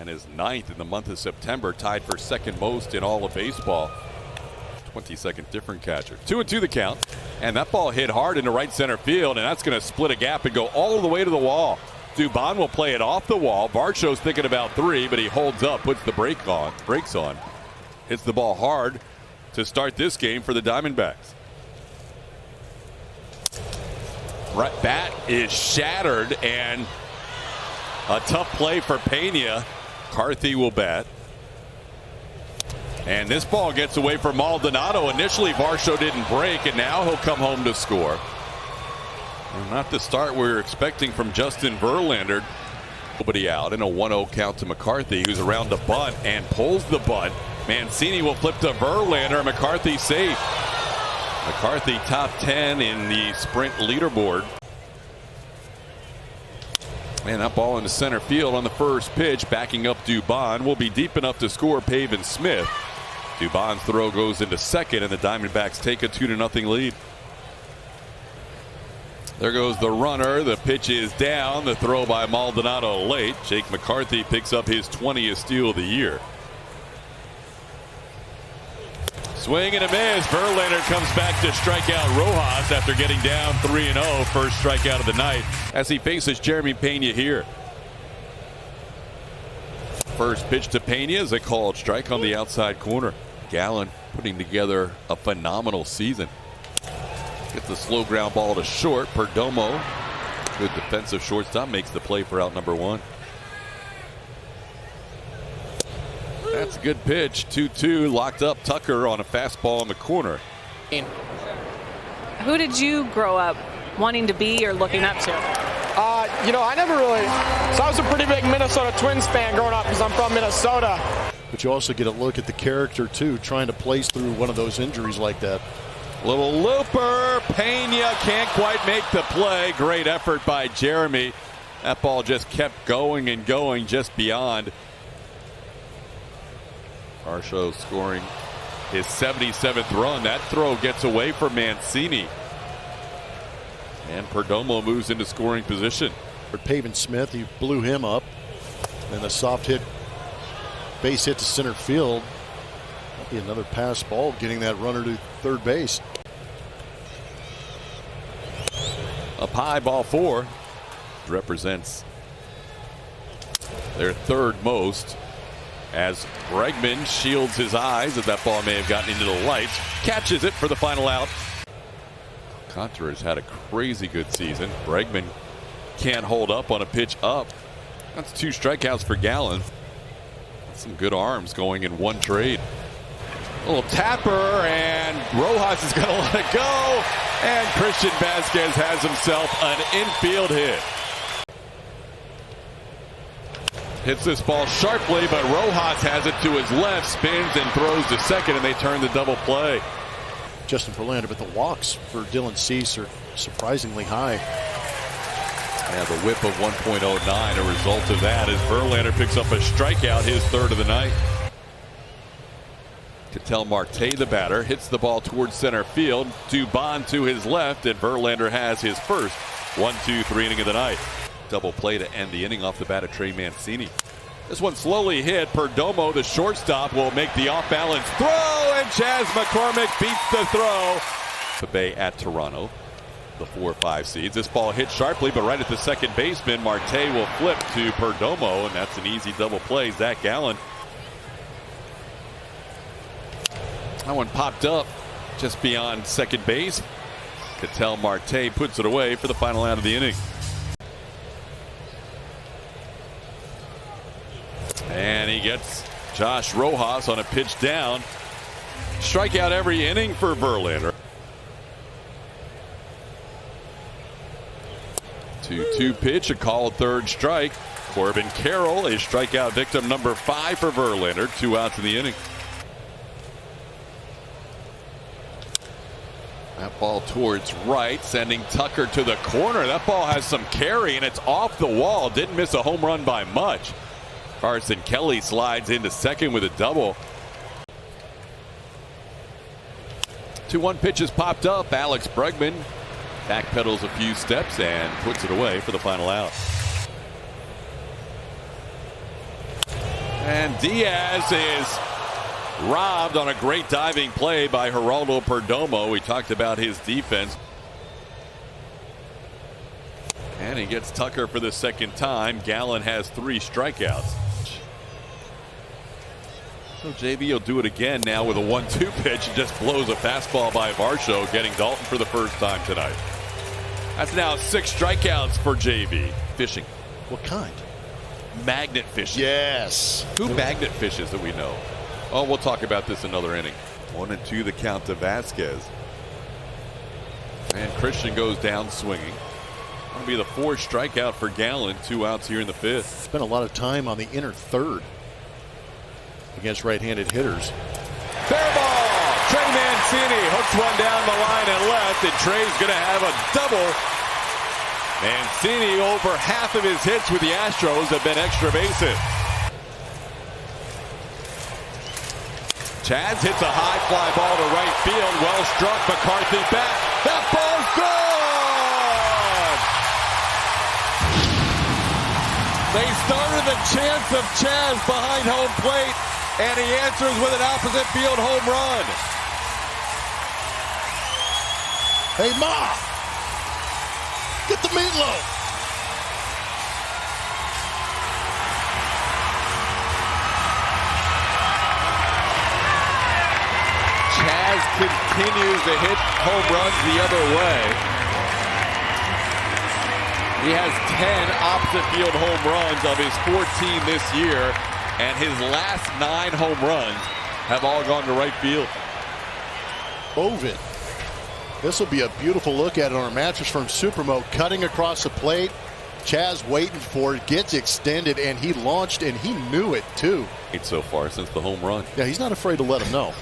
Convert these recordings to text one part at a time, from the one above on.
and is 9th in the month of September, tied for second most in all of baseball. 22nd different catcher. 2-2 the count, and that ball hit hard into right center field, and that's going to split a gap and go all the way to the wall. Dubon will play it off the wall. Varsho's thinking about 3, but he holds up, puts the brakes on, hits the ball hard to start this game for the Diamondbacks. Right bat is shattered, and a tough play for Pena. McCarthy will bat. And this ball gets away from Maldonado. Initially, Varsho didn't break, and now he'll come home to score. And not the start we were expecting from Justin Verlander. Nobody out, and a 1-0 count to McCarthy, who's around the bunt and pulls the bunt. Mancini will flip to Verlander. McCarthy safe. McCarthy top 10 in the sprint leaderboard. And that ball into center field on the first pitch, backing up Dubon. Will be deep enough to score Pavin Smith. Dubon's throw goes into second, and the Diamondbacks take a 2-0 lead. There goes the runner. The pitch is down. The throw by Maldonado late. Jake McCarthy picks up his 20th steal of the year. Swing and a miss. Verlander comes back to strike out Rojas after getting down 3-0. First strikeout of the night as he faces Jeremy Pena here. First pitch to Pena is a called strike on the outside corner. Gallen putting together a phenomenal season. Gets the slow ground ball to short. Perdomo, good defensive shortstop, makes the play for out number 1. That's a good pitch. 2-2, locked up Tucker on a fastball in the corner. Who did you grow up wanting to be or looking up to? I never really. So I was a pretty big Minnesota Twins fan growing up because I'm from Minnesota. But you also get a look at the character, too, trying to place through one of those injuries like that. Little looper. Pena can't quite make the play. Great effort by Jeremy. That ball just kept going and going just beyond. Varsho scoring his 77th run. That throw gets away from Mancini. And Perdomo moves into scoring position. For Pavin Smith, he blew him up. And a soft hit, base hit to center field. That'll be another pass ball, getting that runner to third base. Up high, ball 4. Represents their third most. As Bregman shields his eyes as that ball may have gotten into the lights. Catches it for the final out. Contra has had a crazy good season. Bregman can't hold up on a pitch up. That's 2 strikeouts for Gallen. Some good arms going in one trade. A little tapper, and Rojas is going to let it go. And Christian Vasquez has himself an infield hit. Hits this ball sharply, but Rojas has it to his left, spins and throws to second, and they turn the double play. Justin Verlander, but the walks for Dylan Cease are surprisingly high. Yeah, the whip of 1.09, a result of that as Verlander picks up a strikeout, his 3rd of the night. Ketel Marte, the batter, hits the ball towards center field. Dubon to his left, and Verlander has his first 1-2-3 inning of the night. Double play to end the inning off the bat of Trey Mancini. This one slowly hit. Perdomo, the shortstop, will make the off-balance throw, and Chas McCormick beats the throw. The Bay at Toronto, the 4-5 seeds. This ball hit sharply, but right at the second baseman. Marte will flip to Perdomo, and that's an easy double play. Zach Gallen. That one popped up just beyond second base. Ketel Marte puts it away for the final out of the inning. And he gets Josh Rojas on a pitch down. Strikeout every inning for Verlander. 2-2 pitch, a called third strike. Corbin Carroll is strikeout victim number 5 for Verlander. 2 outs in the inning. That ball towards right, sending Tucker to the corner. That ball has some carry, and it's off the wall. Didn't miss a home run by much. Carson Kelly slides into second with a double. 2-1 pitches popped up. Alex Bregman backpedals a few steps and puts it away for the final out. And Diaz is robbed on a great diving play by Geraldo Perdomo. We talked about his defense. And he gets Tucker for the second time. Gallen has 3 strikeouts. So JV will do it again now with a 1-2 pitch. He just blows a fastball by Varsho, getting Dalton for the first time tonight. That's now 6 strikeouts for JV. Fishing. What kind? Magnet fishing. Yes. Who magnet fishes that we know? Oh, we'll talk about this another inning. 1-2 the count to Vasquez. And Christian goes down swinging. That'll be the 4th strikeout for Gallen. 2 outs here in the 5th. Spent a lot of time on the inner third against right-handed hitters. Fair ball. Trey Mancini hooks one down the line and left, and Trey's going to have a double. Mancini, over half of his hits with the Astros have been extra bases. Chaz hits a high fly ball to right field. Well struck. McCarthy back. That ball's gone! They started the chance of Chaz behind home plate, and he answers with an opposite field home run. Hey, Ma! Get the meatloaf! Chaz continues to hit home runs the other way. He has 10 opposite field home runs of his 14 this year, and his last 9 home runs have all gone to right field. Ovid. This will be a beautiful look at it on our Mattress Firm Supermo. Cutting across the plate. Chaz waiting for it. Gets extended, and he launched, and he knew it, too. So far since the home run. Yeah, he's not afraid to let him know.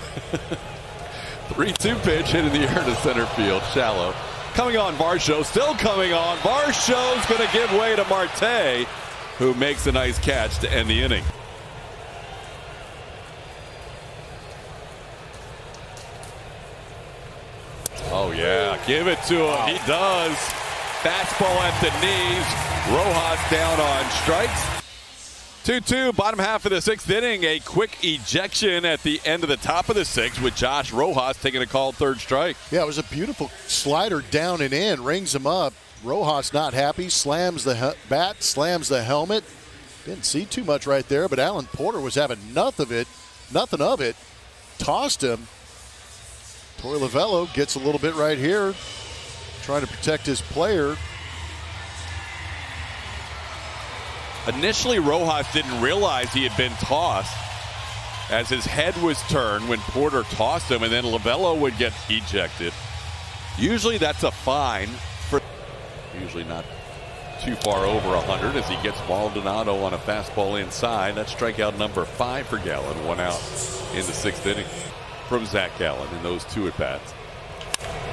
3-2 pitch hit in the air to center field. Shallow. Coming on Varsho. Still coming on. Varsho's going to give way to Marte, who makes a nice catch to end the inning. Oh, yeah. Give it to him. Wow. He does. Fastball at the knees. Rojas down on strikes. 2-2, bottom half of the 6th inning. A quick ejection at the end of the top of the 6th with Josh Rojas taking a called 3rd strike. Yeah, it was a beautiful slider down and in. Rings him up. Rojas not happy. Slams the bat. Slams the helmet. Didn't see too much right there, but Alan Porter was having nothing of it. Tossed him. Torey Lovullo gets a little bit right here, trying to protect his player. Initially, Rojas didn't realize he had been tossed as his head was turned when Porter tossed him, and then Lovullo would get ejected. Usually that's a fine. Usually not too far over 100 as he gets Maldonado on a fastball inside. That's strikeout number 5 for Gallen. 1 out in the 6th inning from Zach Gallen in those 2 at-bats.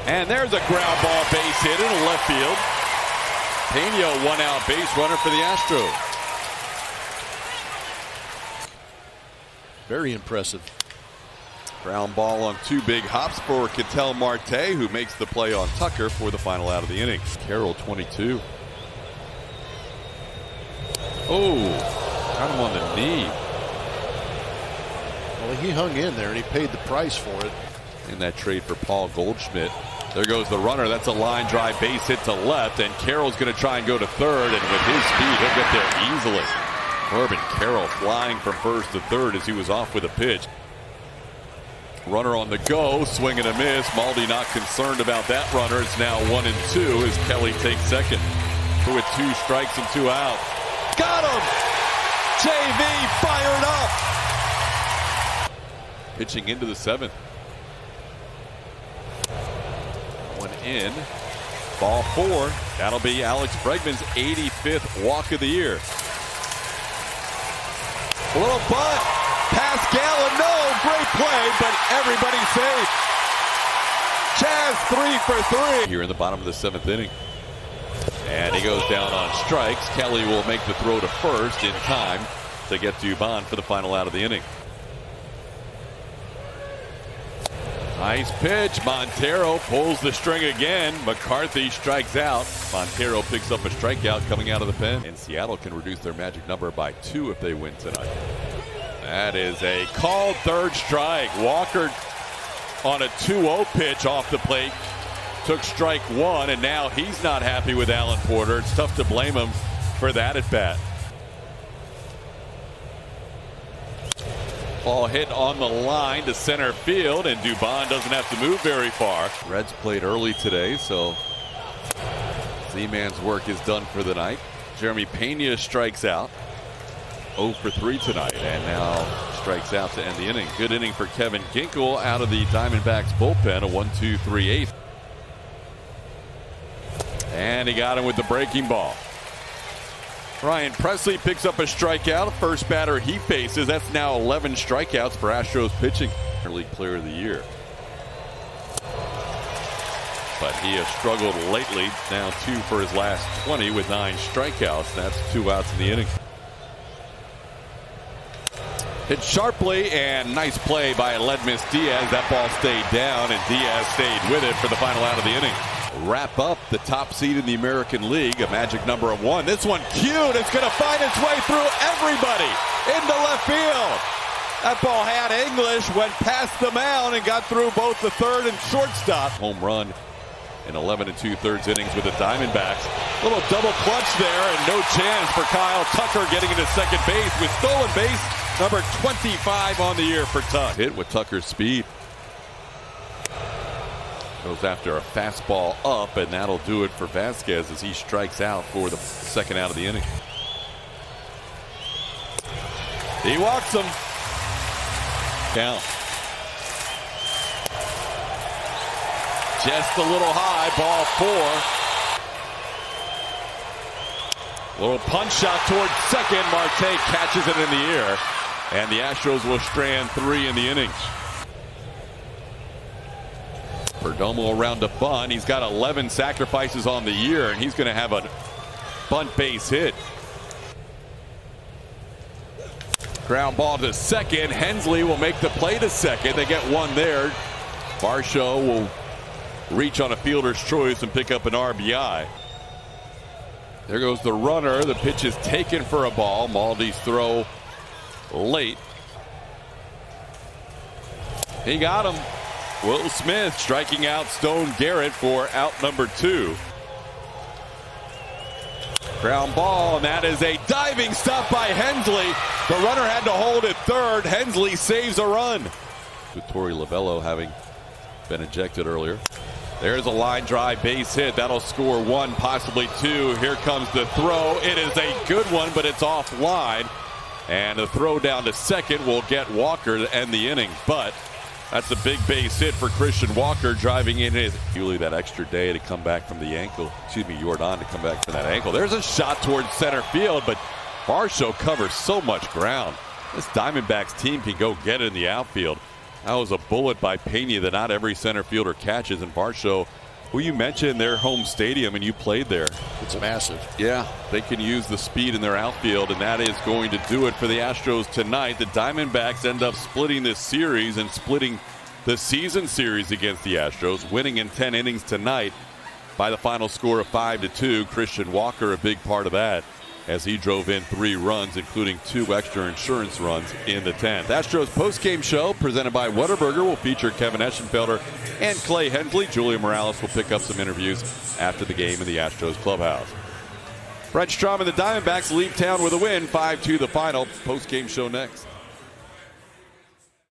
And there's a ground ball base hit in left field. Pena, 1 out base runner for the Astros. Very impressive. Ground ball on 2 big hops for Ketel Marte, who makes the play on Tucker for the final out of the inning. Carroll, 22. Oh, got him on the knee. Well, he hung in there, and he paid the price for it. In that trade for Paul Goldschmidt. There goes the runner. That's a line drive base hit to left, and Carroll's going to try and go to 3rd, and with his speed, he'll get there easily. Corbin Carroll flying from 1st to 3rd as he was off with a pitch. Runner on the go, swing and a miss. Maldi not concerned about that runner. It's now 1-2 as Kelly takes 2nd. With 2 strikes and 2 outs. Got him! JV fired up! Pitching into the 7th. 1 in. Ball 4. That'll be Alex Bregman's 85th walk of the year. A little bunt. Past Gallen. No. Great play, but everybody's safe. Chaz 3 for 3. Here in the bottom of the 7th inning. And he goes down on strikes. Kelly will make the throw to 1st in time to get Dubon for the final out of the inning. Nice pitch. Montero pulls the string again. McCarthy strikes out. Montero picks up a strikeout coming out of the pen. And Seattle can reduce their magic number by 2 if they win tonight. That is a called third strike. Walker on a 2-0 pitch off the plate took strike one, and now he's not happy with Alan Porter. It's tough to blame him for that at bat. Ball hit on the line to center field, and Dubon doesn't have to move very far. Reds played early today, so Z-Man's work is done for the night. Jeremy Pena strikes out. 0 for 3 tonight, and now strikes out to end the inning. Good inning for Kevin Ginkel out of the Diamondbacks bullpen, a 1-2-3-8. And he got him with the breaking ball. Ryan Presley picks up a strikeout. First batter he faces. That's now 11 strikeouts for Astros pitching. League Player of the Year. But he has struggled lately. Now 2 for his last 20 with 9 strikeouts. That's 2 outs in the inning. Hit sharply, and nice play by Ledmus Diaz. That ball stayed down, and Diaz stayed with it for the final out of the inning. Wrap up the top seed in the American League, a magic number of 1. This one cute. It's going to find its way through everybody into left field. That ball had English, went past the mound, and got through both the third and shortstop. Home run in 11 2/3 innings with the Diamondbacks. Little double clutch there, and no chance for Kyle Tucker getting into second base with stolen base number 25 on the year for Tuck. Hit with Tucker's speed. Goes after a fastball up, and that'll do it for Vasquez as he strikes out for the second out of the inning. He walks him. Down. Just a little high, ball 4. Little punch shot towards second. Marte catches it in the air, and the Astros will strand 3 in the innings. Perdomo around a bunt. He's got 11 sacrifices on the year, and he's going to have a bunt base hit. Ground ball to second. Hensley will make the play to second. They get 1 there. Varsho will reach on a fielder's choice and pick up an RBI. There goes the runner. The pitch is taken for a ball. Maldi's throw late. He got him. Will Smith striking out Stone Garrett for out number 2. Ground ball, and that is a diving stop by Hensley. The runner had to hold at third. Hensley saves a run. With Torey Lovello having been ejected earlier. There's a line drive base hit. That'll score 1, possibly 2. Here comes the throw. It is a good one, but it's offline. And the throw down to second will get Walker to end the inning. But that's a big base hit for Christian Walker, driving in his that extra day to come back from the ankle. Jordan to come back from that ankle. There's a shot towards center field, but Varsho covers so much ground. This Diamondbacks team can go get it in the outfield. That was a bullet by Pena that not every center fielder catches. And Varsho, who you mentioned their home stadium, and you played there. It's massive. Yeah, they can use the speed in their outfield, and that is going to do it for the Astros tonight. The Diamondbacks end up splitting this series and splitting the season series against the Astros, winning in 10 innings tonight by the final score of 5-2. Christian Walker, a big part of that, as he drove in 3 runs, including 2 extra insurance runs in the 10th. Astros postgame show presented by Whataburger will feature Kevin Eschenfelder and Clay Hensley. Julia Morales will pick up some interviews after the game in the Astros clubhouse. Brett Strom and the Diamondbacks leave town with a win, 5-2 the final. Postgame show next.